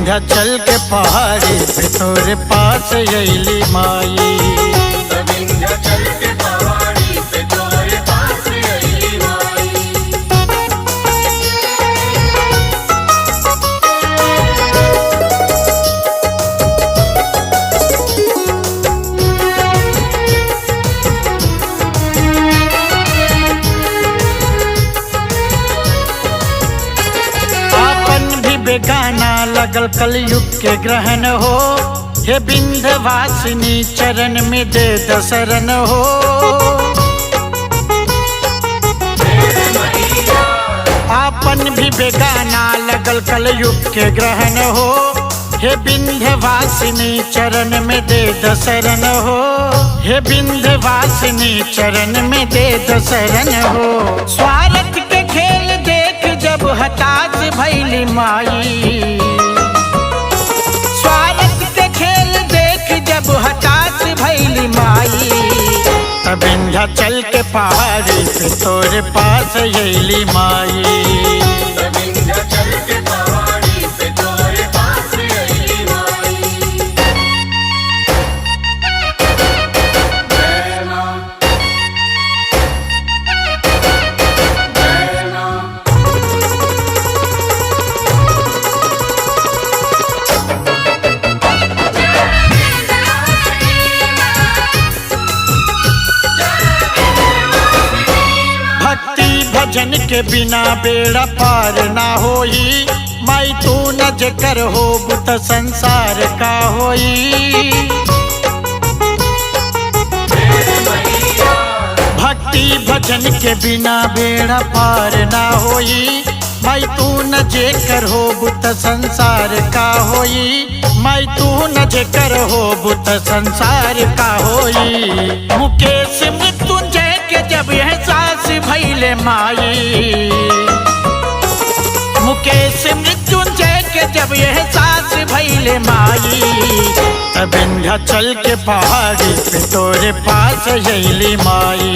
विंध्याचल के पहाड़ी पे तोरे पास अइली माई। विंध्याचल के पहाड़ी पे तोरे पास अइली माई। आपन भी बेगाना लगल कलयुग के ग्रहण हो, हे विंध्यवासिनी चरण में दे दशरण हो। आपन भी बेगाना लगल कलयुग के ग्रहण हो, हे विंध्यवासिनी चरण में दे दशरण हो। हे विंध्यवासिनी चरण में दे दशरण हो। स्वार्थ के खेल देख जब हताश भइली माई। स्वार्थ के खेल देख जब हताश भइली माई। तब विंध्याचल के पहाड़ी पे तोरे पास अइली माई। विंध्याचल के पहाड़ी पे तोरे पास अइली माई। जय मां, जय मां। भक्ति भजन के बिना बेड़ा पार ना होई। माई तू न जेकर हो बुत संसार का होई। भक्ति भजन के बिना बेड़ा पार ना होई। माई तू न जेकर हो बुत संसार का होई। माई तू न जेकर हो बुत संसार का होई। मुकेश मृत्युंजय के जब एहसास भइले माई। मुकेश मृत्युंजय के जब एहसास भइले माई। तब विंध्याचल के पहाड़ी पे तोरे पास अइली माई।